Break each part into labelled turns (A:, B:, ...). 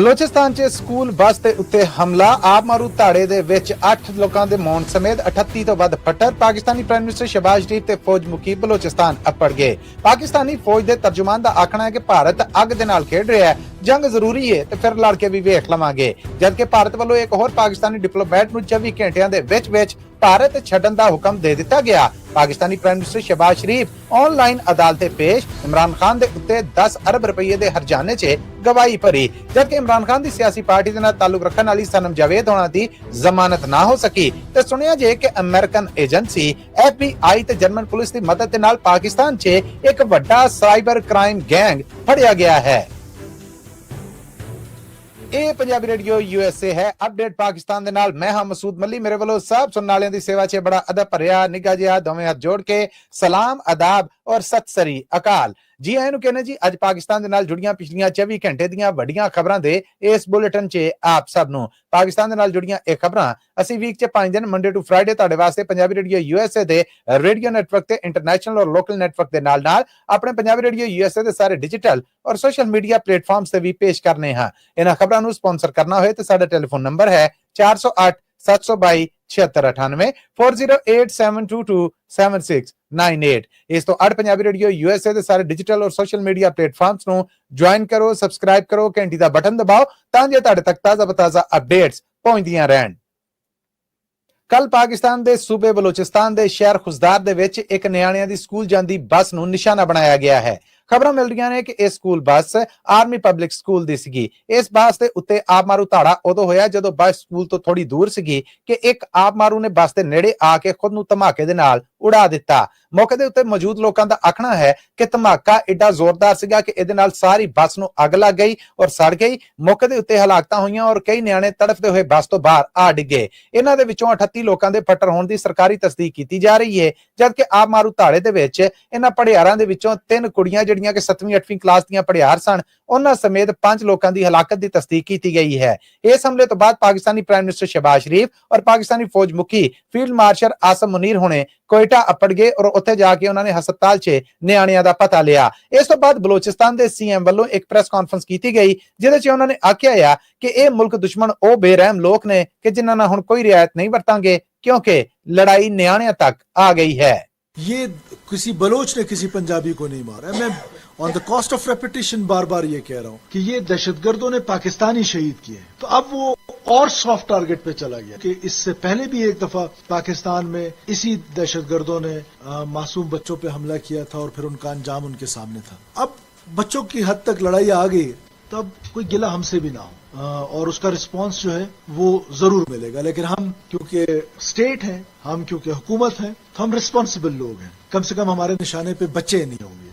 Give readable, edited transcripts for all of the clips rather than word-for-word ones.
A: ਬਲੋਚਿਸਤਾਨ 'ਚ school bus ਦੇ ਉੱਤੇ ਹਮਲਾ, ਆਪ ਮਾਰੂ ਧਾੜੇ ਦੇ ਵਿੱਚ 8 ਲੋਕਾਂ ਦੇ ਮੌਤ ਸਮੇਤ 38 ਤੋਂ ਵੱਧ ਫੱਟੜ। ਪਾਕਿਸਤਾਨੀ ਪ੍ਰਾਈਮ ਮਿਨਿਸਟਰ ਸ਼ਹਿਬਾਜ਼ ਸ਼ਰੀਫ ਤੇ ਫੌਜ ਮੁਖੀ ਬਲੋਚਿਸਤਾਨ ਅੱਪੜ ਗਏ। ਪਾਕਿਸਤਾਨੀ ਫੌਜ ਦੇ ਤਰਜਮਾਨ ਦਾ ਆਖਣਾ ਹੈ ਕਿ ਭਾਰਤ ਅੱਗ ਦੇ ਨਾਲ ਖੇਡ ਰਿਹਾ ਹੈ, ਜੰਗ ਜ਼ਰੂਰੀ ਹੈ ਤੇ ਫਿਰ ਲੜ ਕੇ ਵੀ ਵੇਖ ਲਵਾਂਗੇ। ਜਦਕਿ ਭਾਰਤ ਵੱਲੋਂ ਇੱਕ ਹੋਰ ਪਾਕਿਸਤਾਨੀ ਡਿਪਲੋਮੈਟ ਨੂੰ 24 ਘੰਟਿਆਂ ਦੇ ਵਿੱਚ ਭਾਰਤ ਛੱਡਣ ਦਾ ਹੁਕਮ ਦੇ ਦਿੱਤਾ ਗਿਆ। ਪਾਕਿਸਤਾਨੀ ਪ੍ਰਾਈਮ ਮਿਨਿਸਟਰ ਸ਼ਹਿਬਾਜ਼ ਸ਼ਰੀਫ ਆਨਲਾਈਨ ਅਦਾਲਤ ਪੇਸ਼, ਇਮਰਾਨ ਖਾਨ ਦੇ ਉੱਤੇ 10 ਅਰਬ ਰੁਪਏ ਦੇ ਹਰਜਾਨੇ 'ਚ ਗਵਾਹੀ ਭਰੀ। ਜਦਕਿ ਇਮਰਾਨ ਖਾਨ ਦੀ ਸਿਆਸੀ ਪਾਰਟੀ ਦੇ ਨਾਲ ਤਾਲੁਕ ਰੱਖਣ ਵਾਲੀ ਸਨਮ ਜਾਵੇਦ ਹੋਣਾ ਦੀ ਜ਼ਮਾਨਤ ਨਾ ਹੋ ਸਕੀ ਤੇ ਸੁਣਿਆ ਜੇ ਕਿ ਅਮਰੀਕਨ ਏਜੰਸੀ FBI ਤੇ ਜਰਮਨ ਪੁਲਿਸ ਦੀ ਮਦਦ ਦੇ ਨਾਲ ਪਾਕਿਸਤਾਨ 'ਚ ਇੱਕ ਵੱਡਾ ਸਾਈਬਰ ਕ੍ਰਾਈਮ ਗੈਂਗ ਫੜਿਆ ਗਿਆ ਹੈ। ਇਹ ਪੰਜਾਬੀ ਰੇਡੀਓ USA ਹੈ। ਅਪਡੇਟ ਪਾਕਿਸਤਾਨ ਦੇ ਨਾਲ ਮੈਂ ਹਾਂ ਮਸੂਦ ਮੱਲੀ। ਮੇਰੇ ਵੱਲੋਂ ਸਭ ਸੁਣਨ ਵਾਲਿਆਂ ਦੀ ਸੇਵਾ 'ਚ ਬੜਾ ਅਦਬ ਭਰਿਆ ਨਿੱਘਾ ਜਿਹਾ ਦੋਵੇਂ ਹੱਥ ਜੋੜ ਕੇ ਸਲਾਮ, ਆਦਾਬ ਔਰ ਸਤਿ ਸ੍ਰੀ ਅਕਾਲ। ਜੀ ਆਇਆਂ ਨੂੰ ਕਹਿੰਦੇ ਜੀ ਅੱਜ ਪਾਕਿਸਤਾਨ ਦੇ ਨਾਲ ਜੁੜੀਆਂ ਪਿਛਲੀਆਂ 24 ਘੰਟੇ ਦੀਆਂ ਵੱਡੀਆਂ ਖਬਰਾਂ ਦੇ ਇਸ ਬੁਲੇਟਿਨ 'ਚ ਆਪ ਸਭ ਨੂੰ। ਪਾਕਿਸਤਾਨ ਦੇ ਨਾਲ ਜੁੜੀਆਂ ਇਹ ਖਬਰਾਂ ਅਸੀਂ ਵੀਕ 'ਚ 5 ਦਿਨ ਮੰਡੇ ਟੂ ਫਰਾਈਡੇ ਤੁਹਾਡੇ ਵਾਸਤੇ ਪੰਜਾਬੀ ਰੇਡੀਓ USA ਦੇ ਰੇਡੀਓ ਨੈਟਵਰਕ ਤੇ ਇੰਟਰਨੈਸ਼ਨਲ ਔਰ ਲੋਕਲ ਨੈਟਵਰਕ ਦੇ ਨਾਲ ਆਪਣੇ ਪੰਜਾਬੀ ਰੇਡੀਓ USA ਦੇ ਸਾਰੇ ਡਿਜੀਟਲ ਔਰ ਸੋਸ਼ਲ ਮੀਡੀਆ ਪਲੇਟਫਾਰਮਸ ਤੇ ਵੀ ਪੇਸ਼ ਕਰਨੇ ਹਾਂ। ਇਹਨਾਂ ਖਬਰਾਂ ਨੂੰ ਸਪਾਂਸਰ ਕਰਨਾ ਹੋਏ ਤੇ ਸਾਡਾ ਟੈਲੀਫੋਨ ਨੰਬਰ ਹੈ 408 722 7698 4087227698। ਇਸ ਤੋਂ ਅੱਡ ਪੰਜਾਬੀ ਰੇਡੀਓ USA ਦੇ ਸਾਰੇ ਡਿਜੀਟਲ ਔਰ ਸੋਸ਼ਲ ਮੀਡੀਆ ਪਲੇਟਫਾਰਮਸ ਨੂੰ ਜੁਆਇਨ ਕਰੋ, ਸਬਸਕ੍ਰਾਈਬ ਕਰੋ, ਘੰਟੀ ਦਾ ਬਟਨ ਦਬਾਓ ਤਾਂ ਜੇ ਤੁਹਾਡੇ ਤੱਕ ਤਾਜ਼ਾ ਅਪਡੇਟਸ ਪਹੁੰਚਦੀਆਂ ਰਹਿਣ। ਕੱਲ ਪਾਕਿਸਤਾਨ ਦੇ ਸੂਬੇ ਬਲੋਚਿਸਤਾਨ ਦੇ ਸ਼ਹਿਰ ਖੁਜ਼ਦਾਰ ਦੇ ਵਿੱਚ ਇੱਕ ਨਿਆਣਿਆਂ ਦੀ ਸਕੂਲ ਜਾਂਦੀ ਬੱਸ ਨੂੰ ਨਿਸ਼ਾਨਾ ਬਣਾਇਆ ਗਿਆ ਹੈ। ਖਬਰਾਂ ਮਿਲ ਰਹੀਆਂ ਨੇ ਕਿ ਇਹ school bus army public school ਦੀ ਸੀਗੀ। ਇਸ ਬੱਸ ਦੇ ਉੱਤੇ ਆਪ ਮਾਰੂ ਧਾੜਾ ਉਦੋਂ ਹੋਇਆ ਜਦੋਂ ਬੱਸ ਸਕੂਲ ਤੋਂ ਥੋੜੀ ਦੂਰ ਸੀਗੀ ਕਿ ਇੱਕ ਆਪ ਮਾਰੂ ਨੇ ਬੱਸ ਦੇ ਨੇੜੇ ਆ ਕੇ ਖੁਦ ਨੂੰ ਧਮਾਕੇ ਦੇ ਨਾਲ ਉਡਾ ਦਿੱਤਾ। ਮੌਕੇ ਦੇ ਉੱਤੇ ਮੌਜੂਦ ਲੋਕਾਂ ਦਾ ਆਖਣਾ ਹੈ ਕਿ ਧਮਾਕਾ ਏਡਾ ਜ਼ੋਰਦਾਰ ਸੀਗਾ ਕਿ ਇਹਦੇ ਨਾਲ ਸਾਰੀ ਬੱਸ ਨੂੰ ਅੱਗ ਲੱਗ ਗਈ ਔਰ ਸੜ ਗਈ। ਮੌਕੇ ਦੇ ਉੱਤੇ ਹਲਾਕਤਾਂ ਹੋਈਆਂ ਔਰ ਕਈ ਨਿਆਣੇ ਤੜਫਦੇ ਹੋਏ ਬੱਸ ਤੋਂ ਬਾਹਰ ਆ ਡਿੱਗੇ। ਇਹਨਾਂ ਦੇ ਵਿੱਚੋਂ 38 ਲੋਕਾਂ ਦੇ ਫੱਟੜ ਹੋਣ ਦੀ ਸਰਕਾਰੀ ਤਸਦੀਕ ਕੀਤੀ ਜਾ ਰਹੀ ਹੈ। ਜਦਕਿ ਆਪ ਮਾਰੂ ਧਾੜੇ ਦੇ ਵਿੱਚ ਇਹਨਾਂ ਪੜਿਆਰਾਂ ਦੇ ਵਿੱਚੋਂ 3 ਕੁੜੀਆਂ ਜਿਹੜੀਆਂ ਕਿ 7ਵੀਂ 8ਵੀਂ ਕਲਾਸ ਦੀਆਂ ਪੜਿਆਰ ਸਨ, ਉਹਨਾਂ ਸਮੇਤ 5 ਲੋਕਾਂ ਦੀ ਹਲਾਕਤ ਦੀ ਤਸਦੀਕ ਕੀਤੀ ਗਈ ਹੈ। ਇਸ ਹਮਲੇ ਤੋਂ ਬਾਅਦ ਪਾਕਿਸਤਾਨੀ ਪ੍ਰਾਈਮ ਮਿਨਿਸਟਰ ਸ਼ਹਿਬਾਜ਼ ਸ਼ਰੀਫ ਔਰ ਪਾਕਿਸਤਾਨੀ ਫੌਜ ਮੁਖੀ ਫੀਲਡ ਮਾਰਸ਼ਲ ਆਸਮ ਮੁਨੀਰ ਹੁਣੇ ਕੋਇਟਾ ਅੱਪੜ ਗਏ ਔਰ ਉੱਥੇ ਜਾ ਕੇ ਉਹਨਾਂ ਨੇ ਹਸਪਤਾਲ 'ਚ ਨਿਆਣਿਆਂ ਦਾ ਪਤਾ ਲਿਆ। ਇਸ ਤੋਂ ਬਾਅਦ ਬਲੋਚਿਸਤਾਨ ਦੇ CM ਵੱਲੋਂ ਇੱਕ ਪ੍ਰੈਸ ਕਾਨਫਰੰਸ ਕੀਤੀ ਗਈ ਜਿਹਦੇ 'ਚ ਉਹਨਾਂ ਨੇ ਆਖਿਆ ਕਿ ਇਹ ਮੁਲਕ ਦੁਸ਼ਮਣ ਉਹ ਬੇਰਹਿਮ ਲੋਕ ਨੇ ਕਿ ਜਿਨ੍ਹਾਂ ਨਾਲ ਹੁਣ ਕੋਈ ਰਿਆਇਤ ਨਹੀਂ ਵਰਤਾਂਗੇ ਕਿਉਂਕਿ ਲੜਾਈ ਨਿਆਣਿਆਂ ਤੱਕ ਆ ਗਈ ਹੈ।
B: ये किसी बलोच ने किसी पंजाबी को नहीं मारा। मैं on the cost of repetition बार बार ये कह रहा हूं कि ये दहशतगर्दों ने पाकिस्तानी शहीद किए, तो अब वो और सॉफ्ट टारगेट पे चला गया कि इससे पहले भी एक दफा पाकिस्तान में इसी दहशतगर्दों ने मासूम बच्चों पे हमला किया था और फिर उनका अंजाम उनके सामने था। अब बच्चों की हद तक लड़ाई आ गई, तब कोई गिला हमसे भी ना हो और उसका रिस्पांस जो है वो जरूर मिलेगा। लेकिन हम क्योंकि स्टेट हैं, हम क्योंकि हुकूमत हैं, तो हम रिस्पॉन्सिबल लोग हैं। कम से कम हमारे निशाने पे बच्चे नहीं होंगे।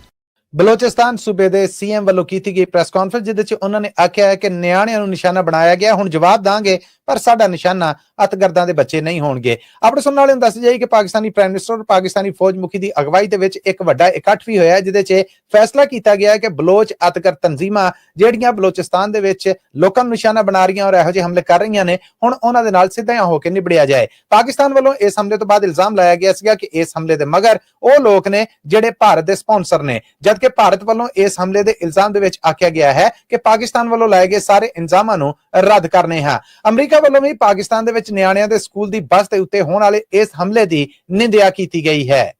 A: ਬਲੋਚਿਸਤਾਨ ਸੂਬੇ ਦੇ CM ਵੱਲੋਂ ਕੀਤੀ ਗਈ ਪ੍ਰੈਸ ਕਾਨਫਰੰਸ ਜਿਹਦੇ 'ਚ ਉਹਨਾਂ ਨੇ ਆਖਿਆ ਹੈ ਕਿ ਨਿਆਣਿਆਂ ਨੂੰ ਨਿਸ਼ਾਨਾ ਬਣਾਇਆ ਗਿਆ, ਹੁਣ ਜਵਾਬ ਦਾਂਗੇ ਪਰ ਸਾਡਾ ਨਿਸ਼ਾਨਾ ਅਤਗਰਦਾਂ ਦੇ ਬੱਚੇ ਨਹੀਂ ਹੋਣਗੇ। ਆਪਣੇ ਸੁਣਨ ਵਾਲਿਆਂ ਨੂੰ ਦੱਸ ਜਾਈਏ ਕਿ ਪਾਕਿਸਤਾਨੀ ਪ੍ਰਾਈਮ ਮਿਨਿਸਟਰ ਔਰ ਪਾਕਿਸਤਾਨੀ ਫੌਜ ਮੁਖੀ ਦੀ ਅਗਵਾਈ ਦੇ ਵਿੱਚ ਇੱਕ ਵੱਡਾ ਇਕੱਠ ਵੀ ਹੋਇਆ ਜਿਹਦੇ 'ਚ ਫੈਸਲਾ ਕੀਤਾ ਗਿਆ ਕਿ ਬਲੋਚ ਅਤਗਰ ਤਨਜ਼ੀਮਾਂ ਜਿਹੜੀਆਂ ਬਲੋਚਿਸਤਾਨ ਦੇ ਵਿੱਚ ਲੋਕਾਂ ਨੂੰ ਨਿਸ਼ਾਨਾ ਬਣਾ ਰਹੀਆਂ ਔਰ ਇਹੋ ਜਿਹੇ ਹਮਲੇ ਕਰ ਰਹੀਆਂ ਨੇ, ਹੁਣ ਉਹਨਾਂ ਦੇ ਨਾਲ ਸਿੱਧਾ ਹੋ ਕੇ ਨਿਬੜਿਆ ਜਾਏ। ਪਾਕਿਸਤਾਨ ਵੱਲੋਂ ਇਸ ਹਮਲੇ ਤੋਂ ਬਾਅਦ ਇਲਜ਼ਾਮ ਲਾਇਆ ਗਿਆ ਸੀਗਾ ਕਿ ਇਸ ਹਮਲੇ ਦੇ ਮਗਰ ਉਹ ਲੋਕ ਨੇ ਜਿਹੜੇ ਭਾਰਤ ਦੇ ਸਪਾਂਸਰ ਨੇ, ਜਦਕਿ ਭਾਰਤ ਵੱਲੋਂ ਇਸ ਹਮਲੇ ਦੇ ਇਲਜ਼ਾਮ ਦੇ ਵਿੱਚ ਆਖਿਆ ਗਿਆ ਹੈ ਕਿ ਪਾਕਿਸਤਾਨ ਵੱਲੋਂ ਲਾਏ ਗਏ ਸਾਰੇ ਇਲਜ਼ਾਮਾਂ ਨੂੰ ਰੱਦ ਕਰਨੇ ਹਾਂ। ਅਮਰੀਕਾ ਵੱਲੋਂ ਵੀ ਪਾਕਿਸਤਾਨ ਦੇ ਵਿੱਚ ਨਿਆਣਿਆਂ ਦੇ ਸਕੂਲ ਦੀ ਬੱਸ ਦੇ ਉੱਤੇ ਹੋਣ ਵਾਲੇ ਇਸ ਹਮਲੇ ਦੀ ਨਿੰਦਿਆ ਕੀਤੀ ਗਈ ਹੈ।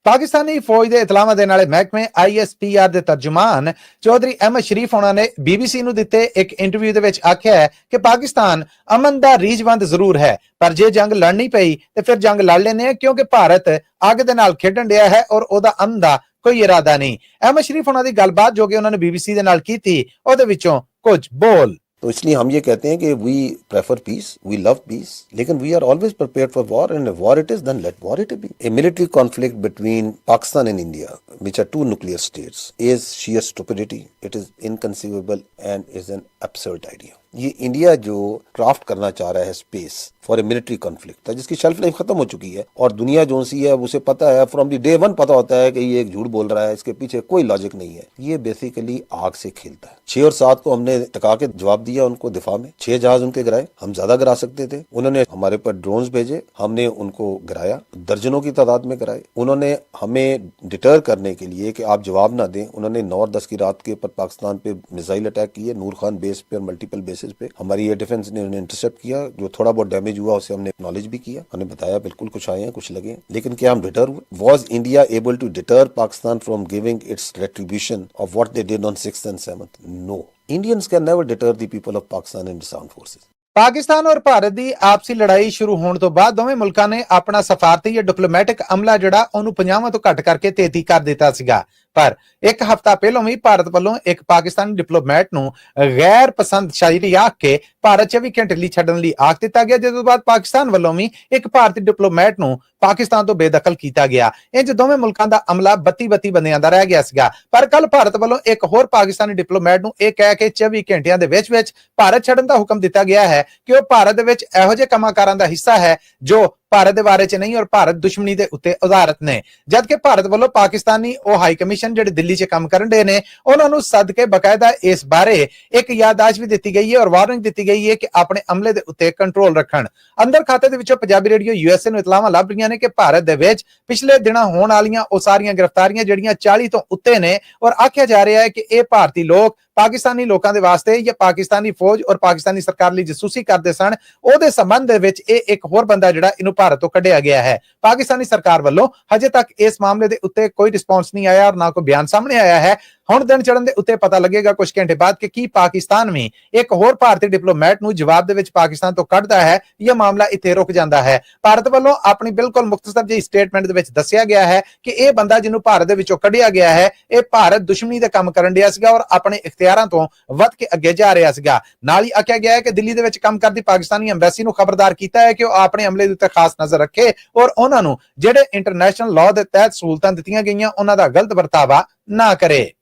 A: ਪਾਕਿਸਤਾਨੀ ਫੌਜ ਦੇ ਇਤਲਾਹਾਂ ਦੇਣ ਵਾਲੇ ਮਹਿਕਮੇ ISPR ਦੇ ਤਰਜਮਾਨ ਚੌਧਰੀ ਅਹਿਮਦ ਸ਼ਰੀਫ ਹੋਣਾ ਨੇ BBC ਨੂੰ ਦਿੱਤੇ ਇੱਕ ਇੰਟਰਵਿਊ ਦੇ ਵਿੱਚ ਆਖਿਆ ਹੈ ਕਿ ਪਾਕਿਸਤਾਨ ਅਮਨ ਦਾ ਰੀਝਵੰਦ ਜ਼ਰੂਰ ਹੈ, ਪਰ ਜੇ ਜੰਗ ਲੜਨੀ ਪਈ ਤੇ ਫਿਰ ਜੰਗ ਲੜ ਲੈਣੇ ਕਿਉਂਕਿ ਭਾਰਤ ਅੱਗ ਦੇ ਨਾਲ ਖੇਡਣ ਡਿਆ ਹੈ ਔਰ ਉਹਦਾ ਅਮਨ ਦਾ ਕੋਈ ਇਰਾਦਾ ਨਹੀਂ। ਅਹਿਮਦ ਸ਼ਰੀਫ ਹੋਣਾ ਦੀ ਗੱਲਬਾਤ ਜੋ ਕਿ ਉਹਨਾਂ ਨੇ BBC ਦੇ ਨਾਲ ਕੀਤੀ ਉਹਦੇ ਵਿੱਚੋਂ ਕੁਝ ਬੋਲ।
C: तो इसलिए हम ये कहते हैं कि we prefer peace, we love peace, लेकिन we are always prepared for war, and if war it is, then let war it be. A military conflict between Pakistan and India, which are two nuclear states, is sheer stupidity. It is inconceivable and is an absurd idea. ये India जो craft करना चाह रहा है space for a military conflict, जिसकी shelf life खत्म हो चुकी है और दुनिया जो सी है उसे पता है, फ्रॉम द डे वन पता होता है कि ये एक झूठ बोल रहा है, इसके पीछे कोई लॉजिक नहीं है। ये बेसिकली आग से खेलता है। 6 और 7 को हमने टका के जवाब दिया उनको दिफा में। 6 जहाज उनके गिराए, हम ज्यादा गिरा सकते थे। उन्होंने हमारे पर ड्रोन्स भेजे, हमने उनको गिराया, दर्जनों की तादाद में गिराए। उन्होंने हमें डिटर करने के लिए कि आप जवाब ना दें, उन्होंने 9 और 10 की रात के ऊपर पाकिस्तान पे मिसाइल अटैक किए, नूर खान बेस पे और मल्टीपल बेसिस पे। हमारी एयर डिफेंस ने उन्हें इंटरसेप्ट किया, जो थोड़ा बहुत डैमेज हुआ उसे हमने एक्नॉलेज भी किया, हमने बताया बिल्कुल कुछ आए हैं कुछ लगे हैं, लेकिन क्या हम डिटर हुए? Was India able to deter Pakistan from giving its retribution of what they did on 6th and 7th? No, Indians can never deter the people of Pakistan and its armed forces.
A: Pakistan ਔਰ ਭਾਰਤ ਦੀ ਆਪਸੀ ਲੜਾਈ ਸ਼ੁਰੂ ਹੋਣ ਤੋਂ ਬਾਅਦ ਦੋਵੇਂ ਮੁਲਕਾਂ ਨੇ ਆਪਣਾ ਸਫਾਰਤੀ ਜਾਂ ਡਿਪਲੋਮੈਟਿਕ ਅਮਲਾ ਜਿਹੜਾ ਉਹਨੂੰ 50 ਤੋਂ ਘੱਟ ਕਰਕੇ 33 ਕਰ ਦਿੱਤਾ ਸੀਗਾ। ਪਰ ਇੱਕ ਹਫ਼ਤਾ ਪਹਿਲਾਂ ਵੀ ਭਾਰਤ ਵੱਲੋਂ ਇੱਕ ਪਾਕਿਸਤਾਨੀ ਡਿਪਲੋਮੈਟ ਨੂੰ ਗੈਰ ਪਸੰਦ ਸ਼ਾਇਰੀ ਆਖ ਕੇ ਭਾਰਤ 24 ਘੰਟੇ ਲਈ ਛੱਡਣ ਲਈ ਆਖ ਦਿੱਤਾ ਗਿਆ, ਜਿਸ ਤੋਂ ਬਾਅਦ ਪਾਕਿਸਤਾਨ ਵੱਲੋਂ ਵੀ ਇੱਕ ਭਾਰਤੀ ਡਿਪਲੋਮੈਟ ਨੂੰ ਪਾਕਿਸਤਾਨ ਤੋਂ ਬੇਦਖਲ ਕੀਤਾ ਗਿਆ। ਇੰਜ ਦੋਵੇਂ ਮੁਲਕਾਂ ਦਾ ਅਮਲਾ 32 ਬੰਦਿਆਂ ਦਾ ਰਹਿ ਗਿਆ ਸੀਗਾ। ਪਰ ਕੱਲ ਭਾਰਤ ਵੱਲੋਂ ਇੱਕ ਹੋਰ ਪਾਕਿਸਤਾਨੀ ਡਿਪਲੋਮੈਟ ਨੂੰ ਇਹ ਕਹਿ ਕੇ 24 ਘੰਟਿਆਂ ਦੇ ਵਿੱਚ ਭਾਰਤ ਛੱਡਣ ਦਾ ਹੁਕਮ ਦਿੱਤਾ ਗਿਆ ਹੈ ਕਿ ਉਹ ਭਾਰਤ ਦੇ ਵਿੱਚ ਇਹੋ ਜਿਹੇ ਕੰਮਾਂ-ਕਾਰਾਂ ਦਾ ਹਿੱਸਾ ਹੈ ਜੋ ਭਾਰਤ ਦੇ ਬਾਰੇ ਚ ਨਹੀਂ ਔਰ ਭਾਰਤ ਦੁਸ਼ਮਣੀ ਦੇ ਉੱਤੇ ਆਧਾਰਿਤ ਨੇ। ਜਦਕਿ ਭਾਰਤ ਵੱਲੋਂ ਪਾਕਿਸਤਾਨੀ ਉਹ ਹਾਈ ਕਮਿਸ਼ਨ ਜਿਹੜੇ ਦਿੱਲੀ 'ਚ ਕੰਮ ਕਰਨ ਦੇ ਨੇ ਉਹਨਾਂ ਨੂੰ ਸੱਦ ਕੇ ਬਕਾਇਦਾ ਇਸ ਬਾਰੇ ਇੱਕ ਯਾਦਾਸ਼ਤ ਵੀ ਦਿੱਤੀ ਗਈ ਹੈ ਔਰ ਵਾਰਨਿੰਗ ਦਿੱਤੀ ਗਈ ਹੈ ਕਿ ਆਪਣੇ ਅਮਲੇ ਦੇ ਉੱਤੇ ਕੰਟਰੋਲ ਰੱਖਣ। ਅੰਦਰ ਖਾਤੇ ਦੇ ਵਿੱਚੋਂ ਪੰਜਾਬੀ ਰੇਡੀਓ USA ਨੂੰ ਇਤਲਾਹਾਂ ਲੱਭ ਰਹੀਆਂ ਨੇ ਕਿ ਭਾਰਤ ਦੇ ਵਿੱਚ ਪਿਛਲੇ ਦਿਨਾਂ ਹੋਣ ਵਾਲੀਆਂ ਉਹ ਸਾਰੀਆਂ ਗ੍ਰਿਫਤਾਰੀਆਂ ਜਿਹੜੀਆਂ 40 ਤੋਂ ਉੱਤੇ ਨੇ ਔਰ ਆਖਿਆ ਜਾ ਰਿਹਾ ਹੈ ਕਿ ਇਹ ਭਾਰਤੀ ਲੋਕ ਪਾਕਿਸਤਾਨੀ ਲੋਕਾਂ ਦੇ ਵਾਸਤੇ ਜਾਂ ਪਾਕਿਸਤਾਨੀ ਫੌਜ ਔਰ ਪਾਕਿਸਤਾਨੀ ਸਰਕਾਰ ਲਈ ਜਸੂਸੀ ਕਰਦੇ ਸਨ। ਉਹਦੇ ਸੰਬੰਧ ਦੇ ਵਿੱਚ ਇਹ ਇੱਕ ਹੋਰ ਬੰਦਾ ਜਿਹੜਾ ਇਹਨੂੰ ਭਾਰਤ ਤੋਂ ਕੱਢਿਆ ਗਿਆ ਹੈ। ਪਾਕਿਸਤਾਨੀ ਸਰਕਾਰ ਵੱਲੋਂ ਹਜੇ ਤੱਕ ਇਸ ਮਾਮਲੇ ਦੇ ਉੱਤੇ ਕੋਈ ਰਿਸਪੌਂਸ ਨਹੀਂ ਆਇਆ ਔਰ ਨਾ ਕੋਈ ਬਿਆਨ ਸਾਹਮਣੇ ਆਇਆ ਹੈ। ਹੁਣ ਦਿਨ ਚੜਨ ਦੇ ਉੱਤੇ ਪਤਾ ਲੱਗੇਗਾ ਕੁਝ ਘੰਟੇ ਬਾਅਦ ਕਿ ਕੀ ਪਾਕਿਸਤਾਨ ਵੀ ਇੱਕ ਹੋਰ ਭਾਰਤੀ ਡਿਪਲੋਮੈਟ ਨੂੰ ਜਵਾਬ ਦੇ ਵਿੱਚ ਪਾਕਿਸਤਾਨ ਤੋਂ ਕੱਢਦਾ ਹੈ ਜਾਂ ਮਾਮਲਾ ਇੱਥੇ ਰੁਕ ਜਾਂਦਾ ਹੈ। ਭਾਰਤ ਵੱਲੋਂ ਆਪਣੀ ਬਿਲਕੁਲ ਮੁਖਤਸਰ ਜਿਹੀ ਸਟੇਟਮੈਂਟ ਦੇ ਵਿੱਚ ਦੱਸਿਆ ਗਿਆ ਹੈ ਕਿ ਇਹ ਬੰਦਾ ਜਿਹਨੂੰ ਭਾਰਤ ਦੇ ਵਿੱਚੋਂ ਕੱਢਿਆ ਗਿਆ ਹੈ ਇਹ ਭਾਰਤ ਦੁਸ਼ਮਣੀ ਦਾ ਕੰਮ ਕਰਨ ਡਿਆ ਸੀਗਾ ਔਰ ਆਪਣੇ ਇਖਤਿਆਰਾਂ ਤੋਂ ਵੱਧ ਕੇ ਅੱਗੇ ਜਾ ਰਿਹਾ ਸੀਗਾ। ਨਾਲ ਹੀ ਆਖਿਆ ਗਿਆ ਹੈ ਕਿ ਦਿੱਲੀ ਦੇ ਵਿੱਚ ਕੰਮ ਕਰਦੀ ਪਾਕਿਸਤਾਨੀ ਐਮਬੈਸੀ ਨੂੰ ਖਬਰਦਾਰ ਕੀਤਾ ਹੈ ਕਿ ਉਹ ਆਪਣੇ ਅਮਲੇ ਦੇ ਉੱਤੇ ਖਾਸ ਨਜ਼ਰ ਰੱਖੇ ਔਰ ਉਹਨਾਂ ਨੂੰ ਜਿਹੜੇ ਇੰਟਰਨੈਸ਼ਨਲ ਲਾਅ ਦੇ ਤਹਿਤ ਸਹੂਲਤਾਂ ਦਿੱਤੀਆਂ ਗਈਆਂ ਉਹਨਾਂ ਦਾ ਗਲਤ ਵਰਤਾਵਾ ਨਾ ਕਰੇ।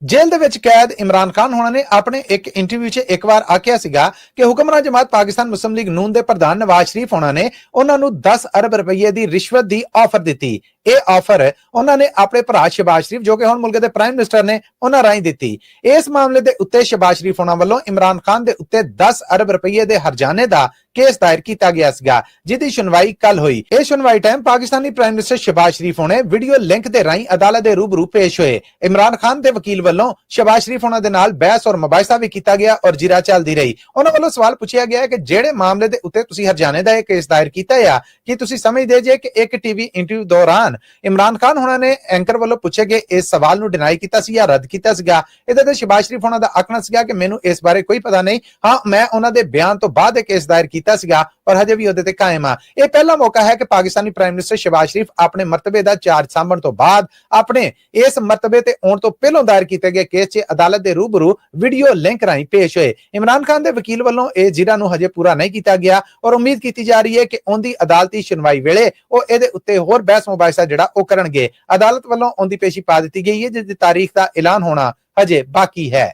A: ਜੇਲ੍ਹ ਦੇ ਵਿੱਚ ਕੈਦ ਇਮਰਾਨ ਖਾਨ ਹੋਣਾ ਨੇ ਆਪਣੇ ਇੱਕ ਇੰਟਰਵਿਊ 'ਚ ਇੱਕ ਵਾਰ ਆਖਿਆ ਸੀਗਾ ਕਿ ਹੁਕਮਰਾਨ ਜਮਾਤ ਪਾਕਿਸਤਾਨ ਮੁਸਲਿਮ ਲੀਗ ਨੂਨ ਦੇ ਪ੍ਰਧਾਨ ਨਵਾਜ਼ ਸ਼ਰੀਫ ਹੋਣਾ ਨੇ ਉਹਨਾਂ ਨੂੰ 10 ਅਰਬ ਰੁਪਏ ਦੀ ਰਿਸ਼ਵਤ ਦੀ ਆਫਰ ਦਿੱਤੀ। ਇਹ ਆਫਰ ਉਹਨਾਂ ਨੇ ਆਪਣੇ ਭਰਾ ਸ਼ਹਿਬਾਜ਼ ਸ਼ਰੀਫ ਜੋ ਕਿ ਹੁਣ ਮੁਲਕ ਦੇ ਪ੍ਰਾਈਮ ਮਿਨਿਸਟਰ ਨੇ ਉਹਨਾਂ ਰਾਹੀਂ ਦਿੱਤੀ। ਇਸ ਮਾਮਲੇ ਦੇ ਉੱਤੇ ਸ਼ਹਿਬਾਜ਼ ਸ਼ਰੀਫ ਹੋਣਾ ਵੱਲੋਂ ਇਮਰਾਨ ਖਾਨ ਦੇ ਉੱਤੇ 10 ਅਰਬ ਰੁਪਏ ਦੇ ਹਰਜਾਨੇ ਦਾ ਕੇਸ ਦਾਇਰ ਕੀਤਾ ਗਿਆ ਸੀਗਾ, ਜਿਹਦੀ ਸੁਣਵਾਈ ਕੱਲ ਹੋਈ। ਇਹ ਸੁਣਵਾਈ time Pakistani prime minister Shehbaz Sharif ਹੋਣੇ ਵੀਡੀਓ ਲਿੰਕ ਦੇ ਰਾਹੀਂ ਅਦਾਲਤ ਦੇ ਰੂਬਰੂ ਪੇਸ਼ ਹੋਏ। ਇਮਰਾਨ ਖਾਨ ਦੇ ਵਕੀਲ ਵੱਲੋਂ ਸ਼ਹਿਬਾਜ਼ ਸ਼ਰੀਫ ਹੋਣਾ ਦੇ ਨਾਲ ਬਹਿਸ ਔਰ ਮੁਬਾਹਿਸਾ ਵੀ ਕੀਤਾ ਗਿਆ ਔਰ ਜਿਰਾ ਚੱਲਦੀ ਰਹੀ। ਉਹਨਾਂ ਵੱਲੋਂ ਸਵਾਲ ਪੁੱਛਿਆ ਗਿਆ ਕਿ ਜਿਹੜੇ ਮਾਮਲੇ ਦੇ ਉੱਤੇ ਤੁਸੀਂ ਹਰਜਾਨੇ ਦਾ ਇਹ ਕੇਸ ਦਾਇਰ ਕੀਤਾ ਆ ਕਿ ਤੁਸੀਂ ਸਮਝਦੇ ਜੇ ਕਿ ਇੱਕ ਟੀਵੀ ਇੰਟਰਵਿਊ ਦੌਰਾਨ ਇਮਰਾਨ ਖਾਨ ਹੋਣਾ ਨੇ ਐਂਕਰ ਵੱਲੋਂ ਪੁੱਛੇ ਗਏ ਇਸ ਸਵਾਲ ਨੂੰ ਡਿਨਾਈ ਕੀਤਾ ਸੀ ਜਾਂ ਰੱਦ ਕੀਤਾ ਸੀਗਾ। ਇਹਦੇ ਤੇ ਸ਼ਹਿਬਾਜ਼ ਸ਼ਰੀਫ ਹੋਣਾ ਦਾ ਆਖਣਾ ਸੀਗਾ ਕਿ ਮੈਨੂੰ ਇਸ ਬਾਰੇ ਕੋਈ ਪਤਾ ਨਹੀਂ, ਹਾਂ ਮੈਂ ਉਹਨਾਂ ਦੇ ਬਿਆਨ ਤੋਂ ਬਾਅਦ ਇਹ ਕੇਸ ਦਾਇਰ ਕੀਤਾ ਸੀਗਾ ਔਰ ਹਜੇ ਵੀ ਉਹਦੇ ਤੇ ਕਾਇਮ ਆ। ਇਹ ਪਹਿਲਾ ਮੌਕਾ ਹੈ ਕਿ ਪਾਕਿਸਤਾਨੀ ਪ੍ਰਾਈਮ ਮਿਨਿਸਟਰ ਸ਼ਹਿਬਾਜ਼ ਸ਼ਰੀਫ ਆਪਣੇ ਮਰਤਬੇ ਦਾ ਚਾਰਜ ਸਾਂਭਣ ਤੋਂ ਬਾਅਦ ਆਪਣੇ ਇਸ ਮਰਤਬੇ ਤੇ ਆਉਣ ਤੋਂ ਪਹਿਲਾਂ ਦਾਇਰ ਕੀਤੇ ਗਏ ਕੇਸ 'ਚ ਅਦਾਲਤ ਦੇ ਰੂਬਰੂ ਵੀਡੀਓ ਲਿੰਕ ਰਾਹੀਂ ਪੇਸ਼ ਹੋਏ। ਇਮਰਾਨ ਖਾਨ ਦੇ ਵਕੀਲ ਵੱਲੋਂ ਇਹ ਜ਼ਿਰਾ ਨੂੰ ਹਜੇ ਪੂਰਾ ਨਹੀਂ ਕੀਤਾ ਗਿਆ ਔਰ ਉਮੀਦ ਕੀਤੀ ਜਾ ਰਹੀ ਹੈ ਕਿ ਉਹਦੀ ਅਦਾਲਤੀ ਸੁਣਵਾਈ ਵੇਲੇ ਉਹ ਇਹਦੇ ਉੱਤੇ ਹੋਰ ਬਹਿਸ ਮੁਬਾਹਿਸਾ ਜਿਹੜਾ ਉਹ ਕਰਨਗੇ। ਅਦਾਲਤ ਵੱਲੋਂ ਉਹਦੀ ਪੇਸ਼ੀ ਪਾ ਦਿੱਤੀ ਗਈ ਹੈ ਜਿਸ ਦੀ ਤਾਰੀਖ ਦਾ ਐਲਾਨ ਹੋਣਾ ਹਜੇ ਬਾਕੀ ਹੈ।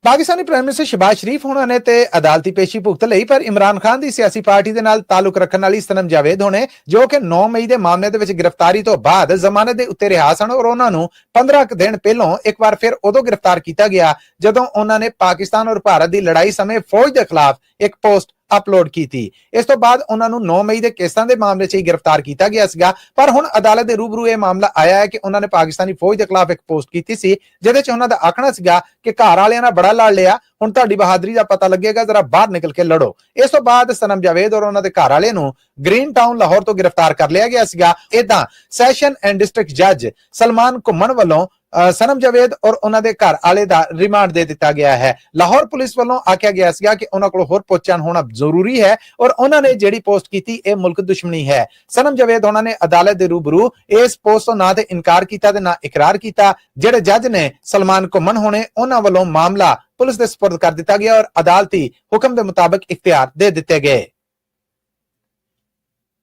A: ਪਾਕਿਸਤਾਨੀ ਪ੍ਰਾਈਮ ਮਿਨਿਸਟਰ ਸ਼ਹਿਬਾਜ਼ ਸ਼ਰੀਫ ਹੋਣਾ ਨੇ ਤੇ ਅਦਾਲਤੀ ਪੇਸ਼ੀ ਭੁਗਤ ਲਈ, ਪਰ ਇਮਰਾਨ ਖਾਨ ਦੀ ਸਿਆਸੀ ਪਾਰਟੀ ਦੇ ਨਾਲ ਤਾਲੁਕ ਰੱਖਣ ਵਾਲੀ ਸਨਮ ਜਾਵੇਦ ਹੋਣੇ ਜੋ ਕਿ 9 ਮਈ ਦੇ ਮਾਮਲੇ ਦੇ ਵਿੱਚ ਗ੍ਰਿਫਤਾਰੀ ਤੋਂ ਬਾਅਦ ਜ਼ਮਾਨਤ ਦੇ ਉੱਤੇ ਰਿਹਾ ਸਨ ਔਰ ਉਹਨਾਂ ਨੂੰ 15 ਦਿਨ ਪਹਿਲਾਂ ਇੱਕ ਵਾਰ ਫਿਰ ਉਦੋਂ ਗ੍ਰਿਫਤਾਰ ਕੀਤਾ ਗਿਆ ਜਦੋਂ ਉਹਨਾਂ ਨੇ ਪਾਕਿਸਤਾਨ ਔਰ ਭਾਰਤ ਦੀ ਲੜਾਈ ਸਮੇਂ ਫੌਜ ਦੇ ਖਿਲਾਫ ਇੱਕ ਪੋਸਟ ਅਪਲੋਡ ਕੀਤੀ। ਇਸ ਤੋਂ ਬਾਅਦ ਉਹਨਾਂ ਨੂੰ 9 ਮਈ ਦੇ ਕੇਸਾਂ ਦੇ ਮਾਮਲੇ 'ਚ ਹੀ ਗ੍ਰਿਫਤਾਰ ਕੀਤਾ ਗਿਆ ਸੀਗਾ, ਪਰ ਹੁਣ ਅਦਾਲਤ ਦੇ ਰੂਬਰੂ ਇਹ ਮਾਮਲਾ ਆਇਆ ਹੈ ਕਿ ਉਹਨਾਂ ਨੇ ਪਾਕਿਸਤਾਨੀ ਫੌਜ ਦੇ ਖਿਲਾਫ ਇੱਕ ਪੋਸਟ ਕੀਤੀ ਸੀ ਜਿਹਦੇ 'ਚ ਉਹਨਾਂ ਦਾ ਆਖਣਾ ਸੀਗਾ ਕਿ ਘਰ ਵਾਲਿਆਂ ਨਾਲ ਬੜਾ ਲੜ ਲਿਆ, ਹੁਣ ਤੁਹਾਡੀ ਬਹਾਦਰੀ ਦਾ ਪਤਾ ਲੱਗੇਗਾ, ਜ਼ਰਾ ਬਾਹਰ ਨਿਕਲ ਕੇ ਲੜੋ। ਇਸ ਤੋਂ ਬਾਅਦ ਸਨਮ ਜਾਵੇਦ ਔਰ ਉਹਨਾਂ ਦੇ ਘਰ ਵਾਲੇ ਨੂੰ ਗ੍ਰੀਨ ਟਾਊਨ ਲਾਹੌਰ ਤੋਂ ਗ੍ਰਿਫਤਾਰ ਕਰ ਲਿਆ ਗਿਆ ਸੀਗਾ। ਇਦਾਂ ਸੈਸ਼ਨ ਐਂਡ ਡਿਸਟ੍ਰਿਕਟ ਜੱਜ ਸਲਮਾਨ ਘੁੰਮਣ ਵੱਲੋਂ ਸਨਮ ਜਾਵੇਦ ਔਰ ਉਹਨਾਂ ਦੇ ਘਰ ਵਾਲੇ ਦਾ ਰਿਮਾਂਡ ਦੇ ਦਿੱਤਾ ਗਿਆ ਹੈ। ਲਾਹੌਰ ਪੁਲਿਸ ਵੱਲੋਂ ਆਖਿਆ ਗਿਆ ਸੀਗਾ ਕਿ ਉਹਨਾਂ ਕੋਲ ਹੋਰ ਪੁੱਛਣ ਹੋਣਾ ਜ਼ਰੂਰੀ ਹੈ ਔਰ ਉਹਨਾਂ ਨੇ ਜਿਹੜੀ ਪੋਸਟ ਕੀਤੀ ਇਹ ਮੁਲਕ ਦੁਸ਼ਮਣੀ ਹੈ। ਸਨਮ ਜਾਵੇਦ ਉਹਨਾਂ ਨੇ ਅਦਾਲਤ ਦੇ ਰੂਬਰੂ ਇਸ ਪੋਸਟ ਤੋਂ ਨਾ ਤੇ ਇਨਕਾਰ ਕੀਤਾ ਤੇ ਨਾ ਇਕਰਾਰ ਕੀਤਾ। ਜਿਹੜੇ ਜੱਜ ਨੇ ਸਲਮਾਨ ਘੁੰਮਣ ਹੋਣੇ ਉਹਨਾਂ ਵੱਲੋਂ ਮਾਮਲਾ ਪੁਲਿਸ ਦੇ ਸਪੁਰਦ ਕਰ ਦਿੱਤਾ ਗਿਆ ਔਰ ਅਦਾਲਤੀ ਹੁਕਮ ਦੇ ਮੁਤਾਬਕ ਇਖਤਿਆਰ ਦੇ ਦਿੱਤੇ ਗਏ।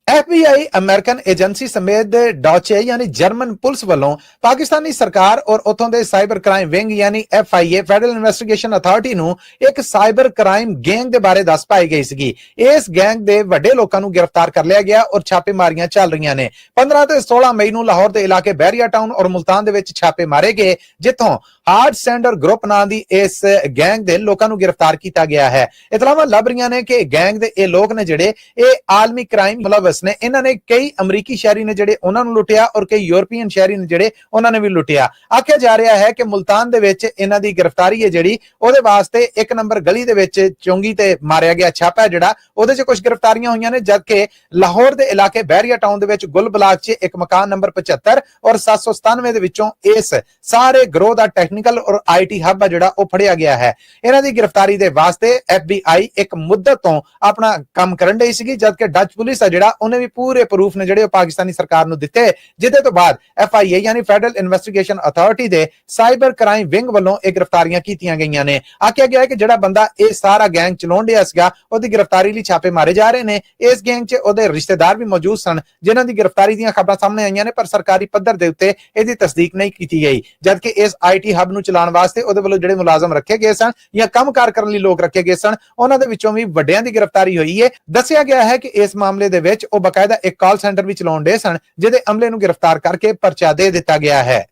A: FBI ਅਮਰੀਕਨ ਏਜੰਸੀ ਸਮੇਤ ਡੌਚੇ ਯਾਨੀ ਜਰਮਨ ਪੁਲਿਸ ਵੱਲੋਂ ਪਾਕਿਸਤਾਨੀ ਸਰਕਾਰ ਔਰ ਉਥੋਂ ਦੇ ਸਾਈਬਰ ਕ੍ਰਾਈਮ ਵਿੰਗ ਯਾਨੀ FIA ਫੈਡਰਲ ਇਨਵੈਸਟੀਗੇਸ਼ਨ ਅਥਾਰਟੀ ਨੂੰ ਇੱਕ ਸਾਈਬਰ ਕ੍ਰਾਈਮ ਗੈਂਗ ਦੇ ਬਾਰੇ ਦੱਸ ਪਾਈ ਗਈ ਸੀਗੀ। ਇਸ ਗੈਂਗ ਦੇ ਵੱਡੇ ਲੋਕਾਂ ਨੂੰ ਗ੍ਰਿਫਤਾਰ ਕਰ ਲਿਆ ਗਿਆ ਔਰ ਛਾਪੇਮਾਰੀਆਂ ਚੱਲ ਰਹੀਆਂ ਨੇ। 15 ਤੇ 16 ਮਈ ਨੂੰ ਲਾਹੌਰ ਦੇ ਇਲਾਕੇ ਬਹਿਰੀਆ ਟਾਊਨ ਔਰ ਮੁਲਤਾਨ ਦੇ ਵਿੱਚ ਛਾਪੇ ਮਾਰੇ ਗਏ, ਜਿੱਥੋਂ ਹਾਰਡ ਸੈਂਡਰ ਗਰੁੱਪ ਨਾਂ ਦੀ ਇਸ ਗੈਂਗ ਦੇ ਲੋਕਾਂ ਨੂੰ ਗ੍ਰਿਫਤਾਰ ਕੀਤਾ ਗਿਆ ਹੈ। ਇਤਲਾਹਾਂ ਲੱਭ ਰਹੀਆਂ ਨੇ ਕਿ ਗੈਂਗ ਦੇ ਇਹ ਲੋਕ ਨੇ ਜਿਹੜੇ ਇਹ ਆਲਮੀ ਕ੍ਰਾਈਮ ਮੁਲਵਸ ਨੇ। ਇਹਨਾਂ ਨੇ ਕਈ ਅਮਰੀਕੀ ਸ਼ਹਿਰੀ ਨੇ ਜਿਹੜੇ ਉਹਨਾਂ ਨੂੰ ਲੁੱਟਿਆ ਔਰ ਕਈ ਯੂਰਪੀਅਨ ਸ਼ਹਿਰੀ ਨੇ ਜਿਹੜੇ ਉਹਨਾਂ ਨੇ ਵੀ ਲੁੱਟਿਆ। ਆਖਿਆ ਜਾ ਰਿਹਾ ਹੈ ਕਿ ਮੁਲਤਾਨ ਦੇ ਵਿੱਚ ਇਹਨਾਂ ਦੀ ਗ੍ਰਿਫਤਾਰੀ ਹੈ ਜਿਹੜੀ ਉਹਦੇ ਵਾਸਤੇ 1 ਨੰਬਰ ਗਲੀ ਦੇ ਵਿੱਚ ਚੌਂਗੀ ਤੇ ਮਾਰਿਆ ਗਿਆ ਛਾਪਾ ਜਿਹੜਾ ਉਹਦੇ 'ਚ ਕੁਝ ਗ੍ਰਿਫਤਾਰੀਆਂ ਹੋਈਆਂ ਨੇ, ਜਦਕਿ ਲਾਹੌਰ ਦੇ ਇਲਾਕੇ ਬਹਿਰੀਆ ਟਾਊਨ ਦੇ ਵਿੱਚ ਗੁਲ ਬਲਾਕ 'ਚ ਇੱਕ ਮਕਾਨ ਨੰਬਰ 75 ਔਰ 797 ਦੇ ਵਿੱਚੋਂ ਇਸ ਸਾਰੇ ਗਰੋਹ ਦਾ ਟੈਕਨੀਕਲ ਔਰ IT ਹੱਬ ਆ ਜਿਹੜਾ ਉਹ ਫੜਿਆ ਗਿਆ ਹੈ। ਇਹਨਾਂ ਦੀ ਗ੍ਰਿਫਤਾਰੀ ਦੇ ਵਾਸਤੇ FBI ਇੱਕ ਮੁੱਦਤ ਤੋਂ ਆਪਣਾ ਕੰਮ ਕਰਨ ਡਈ ਸੀਗੀ, ਜਦਕਿ ਡੱਚ ਪੁਲਿਸ ਆ ਜਿਹੜਾ ਉਹਨੇ ਵੀ ਪੂਰੇ ਪ੍ਰੂਫ ਨੇ ਜਿਹੜੇ ਉਹ ਪਾਕਿਸਤਾਨੀ ਸਰਕਾਰ ਨੂੰ ਦਿੱਤੇ, ਜਿਹਦੇ ਤੋਂ ਬਾਅਦ FIA ਯਾਨੀ ਫੈਡਰਲ ਇਨਵੈਸਟੀਗੇਸ਼ਨ ਅਥਾਰਟੀ ਦੇ ਸਾਈਬਰ ਕ੍ਰਾਈਮ ਵਿੰਗ ਵੱਲੋਂ ਇਹ ਗ੍ਰਿਫਤਾਰੀਆਂ ਕੀਤੀਆਂ ਗਈਆਂ ਨੇ। ਆਖਿਆ ਗਿਆ ਹੈ ਕਿ ਜਿਹੜਾ ਬੰਦਾ ਇਹ ਸਾਰਾ ਗੈਂਗ ਚਲਾਉਣ ਡਿਆ ਸੀਗਾ ਉਹਦੀ ਗ੍ਰਿਫਤਾਰੀ ਲਈ ਛਾਪੇ ਮਾਰੇ ਜਾ ਰਹੇ ਨੇ। ਇਸ ਗੈਂਗ 'ਚ ਉਹਦੇ ਰਿਸ਼ਤੇਦਾਰ ਵੀ ਮੌਜੂਦ ਸਨ ਜਿਨ੍ਹਾਂ ਦੀ ਗ੍ਰਿਫਤਾਰੀ ਦੀਆਂ ਖਬਰਾਂ ਸਾਹਮਣੇ ਆਈਆਂ ਨੇ, ਪਰ ਸਰਕਾਰੀ ਪੱਧਰ ਦੇ ਉੱਤੇ ਇਹਦੀ ਤਸਦੀਕ ਨਹੀਂ ਕੀਤੀ ਗਈ। ਜਦਕਿ ਇਸ IT ਹੱਬ ਨੂੰ ਚਲਾਉਣ ਵਾਸਤੇ ਉਹਦੇ ਵੱਲੋਂ ਜਿਹੜੇ ਮੁਲਾਜ਼ਮ ਰੱਖੇ ਗਏ ਸਨ ਜਾਂ ਕੰਮਕਾਰ ਕਰਨ ਲਈ ਲੋਕ ਰੱਖੇ ਗਏ ਸਨ, ਉਹਨਾਂ ਦੇ ਵਿੱਚੋਂ ਵੀ ਵੱਡਿਆਂ ਦੀ ਗ੍ਰਿਫਤਾਰੀ ਹੋਈ ਹੈ। ਦੱਸਿਆ ਗਿਆ ਹੈ ਕਿ ਇਸ ਮਾਮਲੇ ਦੇ ਵਿੱਚ ਉਹ ਬਕਾਇਦਾ ਇੱਕ ਕਾਲ ਸੈਂਟਰ ਵੀ ਚਲਾਉਣ ਦੇ ਸਨ, ਜਿਹਦੇ ਅਮਲੇ ਨੂੰ ਗ੍ਰਿਫਤਾਰ ਕਰਕੇ ਪਰਚਾ ਦੇ ਦਿੱਤਾ ਗਿਆ ਹੈ।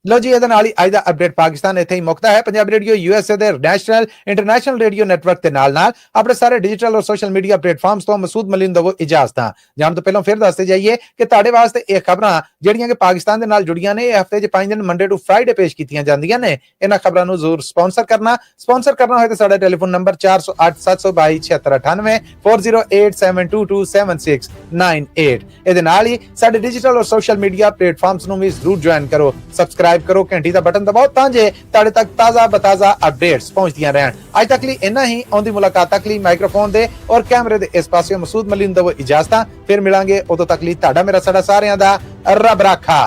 A: ਲੋ ਜੀ, ਇਹਦੇ ਨਾਲ ਹੀ ਅੱਜ ਦਾ ਅਪਡੇਟ ਪਾਕਿਸਤਾਨ ਇੱਥੇ ਹੀ ਮੁੱਕਦਾ ਹੈ। ਪੰਜਾਬੀ ਰੇਡੀਓ USA ਦੇ ਨੈਸ਼ਨਲ ਇੰਟਰਨੈਸ਼ਨਲ ਰੇਡੀਓ ਨੈਟਵਰਕ ਦੇ ਨਾਲ ਆਪਣੇ ਸਾਰੇ ਡਿਜੀਟਲ ਔਰ ਸੋਸ਼ਲ ਮੀਡੀਆ ਪਲੇਟਫਾਰਮਸ ਤੋਂ ਮਸੂਦ ਮਲੀ ਨੂੰ ਦਵੋ ਇਜਾਜ਼ਤਾਂ। ਜਾਣ ਤੋਂ ਪਹਿਲਾਂ ਫਿਰ ਦੱਸਦੇ ਜਾਈਏ ਕਿ ਤੁਹਾਡੇ ਵਾਸਤੇ ਇਹ ਖਬਰਾਂ ਜਿਹੜੀਆਂ ਕਿ ਪਾਕਿਸਤਾਨ ਦੇ ਨਾਲ ਜੁੜੀਆਂ ਨੇ, ਇਹ ਹਫਤੇ 'ਚ 5 ਦਿਨ ਮੰਡੇ ਟੂ ਫਰਾਈਡੇ ਪੇਸ਼ ਕੀਤੀਆਂ ਜਾਂਦੀਆਂ ਨੇ। ਇਹਨਾਂ ਖਬਰਾਂ ਨੂੰ ਜ਼ਰੂਰ ਸਪਾਂਸਰ ਕਰਨਾ ਹੋਏ ਤਾਂ ਸਾਡਾ ਟੈਲੀਫੋਨ ਨੰਬਰ 4087227698 4087227698। ਇਹਦੇ ਨਾਲ ਹੀ ਸਾਡੇ ਡਿਜੀਟਲ ਔਰ ਸੋਸ਼ਲ ਮੀਡੀਆ ਪਲੇਟਫਾਰਮਸ ਨੂੰ ਵੀ ਜ਼ਰੂਰ ਜੁਆਇਨ ਕਰੋ, ਸਬਸਕ੍ਰਾਈਬ करो, घंटी का बटन दबाओ तांजे ताड़े तक ताजा बताजा अपडेट्स पहुंचदियां रहन। आज तक लिए इन्ना ही, आउंदी मुलाकात तक लिए माइक्रोफोन दे और कैमरे दे इस पासे मसूद मलिन दवो इजाजत। फिर मिलांगे, उदों तक लिए ताड़ा मेरा साड़ा सारियां दा रब राखा।